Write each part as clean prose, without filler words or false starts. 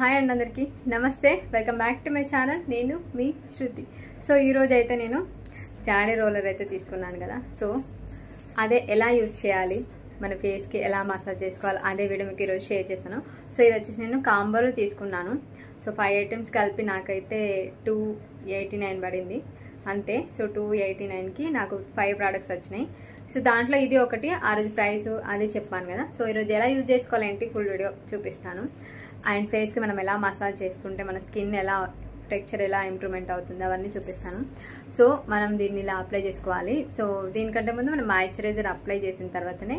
Hi అండి అందరికీ నమస్తే welcome back to my channel నేను మీ శృతి సో ఈ రోజు అయితే నేను జాడీ రోలర్ అయితే తీసుకున్నాను కదా సో అదే ఎలా యూజ్ చేయాలి మన ఫేస్ కి ఎలా మసాజ్ చేసుకోవాలి అదే వీడియో మీకు ఈ రోజు షేర్ చేస్తాను సో ఇది వచ్చేసి నేను కాంబోలో తీసుకున్నాను సో 5 ఐటమ్స్ కలిపి నాకైతే 289 పడింది అంతే సో 289 కి నాకు 5 ప్రొడక్ట్స్ వచ్చినాయి సో దాంట్లో ఇది ఒకటి ఆ రోజు ప్రైస్ అది చెప్పాను కదా సో ఈ రోజు ఎలా యూజ్ చేసుకోవాలంటే ఫుల్ వీడియో చూపిస్తాను అండ్ ఫేస్ కి మనం ఎలా మసాజ్ చేసుకుంటే మన స్కిన్ ఎలా టెక్స్చర్ ఎలా ఇంప్రూవ్మెంట్ అవుతుంది అవన్నీ చూపిస్తాను సో మనం దీన్ని ఇలా అప్లై చేసుకోవాలి సో దీనికంటే ముందు మనం మాయిశ్చరైజర్ అప్లై చేసిన తర్వాతనే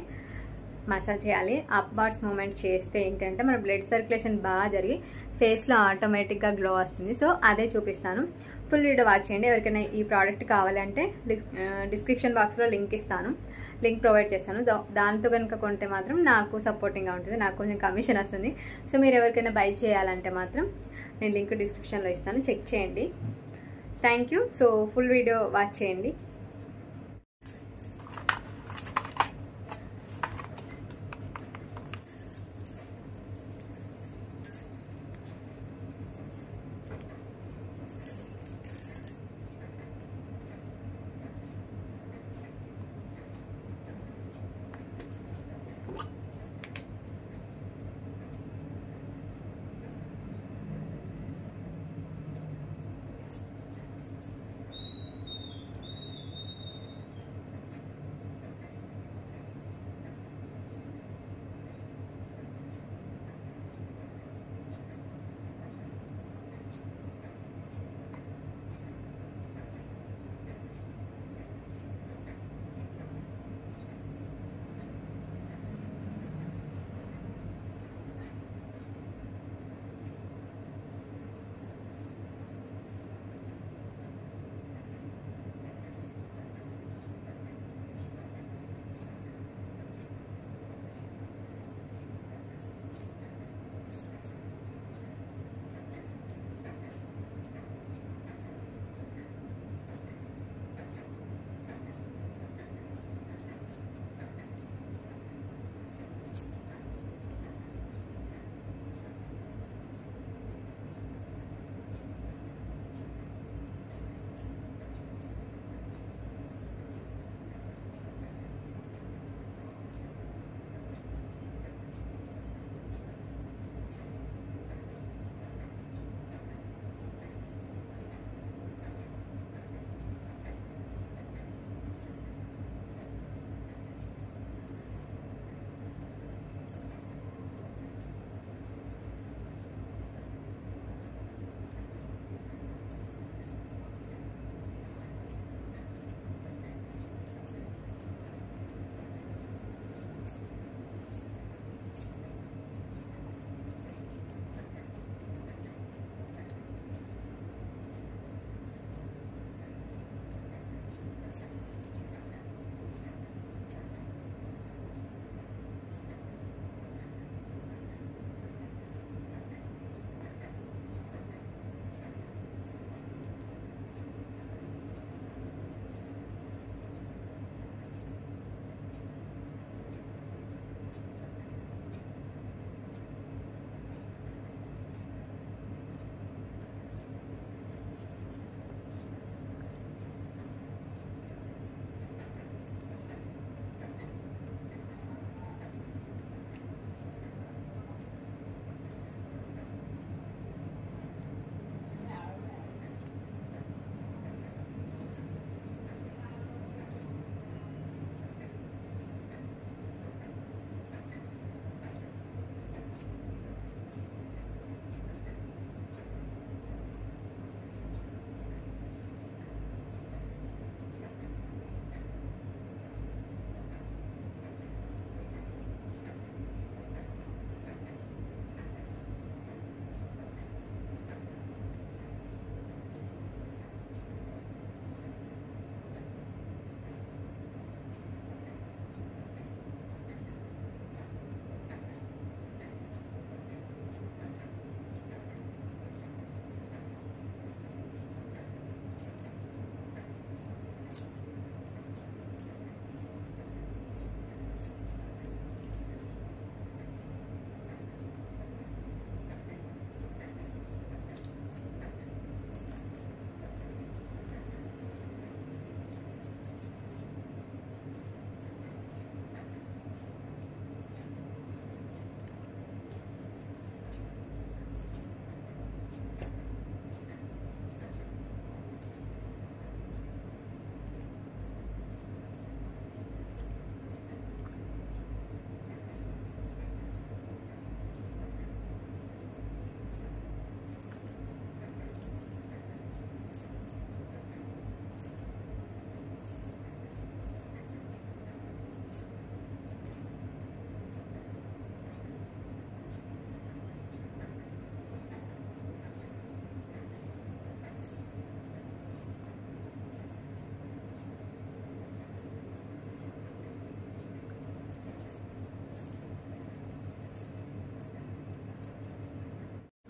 మసాజ్ చేయాలి అప్వార్డ్స్ మూమెంట్ చేస్తే ఏంటంటే మన బ్లడ్ సర్క్యులేషన్ బాగా జరిగి ఫేస్లో ఆటోమేటిక్గా గ్లో వస్తుంది సో అదే చూపిస్తాను ఫుల్ వీడియో వాచ్ చేయండి ఎవరికైనా ఈ ప్రోడక్ట్ కావాలంటే డిస్క్రిప్షన్ బాక్స్లో లింక్ ఇస్తాను లింక్ ప్రొవైడ్ చేస్తాను దాంతో కనుక కొంటే మాత్రం నాకు సపోర్టింగ్గా ఉంటుంది నాకు కొంచెం కమిషన్ వస్తుంది సో మీరు ఎవరికైనా బై చేయాలంటే మాత్రం నేను లింక్ డిస్క్రిప్షన్లో ఇస్తాను చెక్ చేయండి thank you so full video watch చేయండి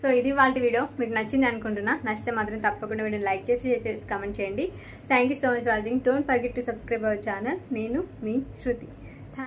సో ఇది వాళ్ళ వీడియో, మీకు నచ్చింది అనుకుంటున్నా. నచ్చితే మాత్రం తప్పకుండా వీడియోని లైక్ చేసి షేర్ చేసి కామెంట్ చేయండి. Thank you so much watching. Don't forget to subscribe our channel. నేను మీ శృతి.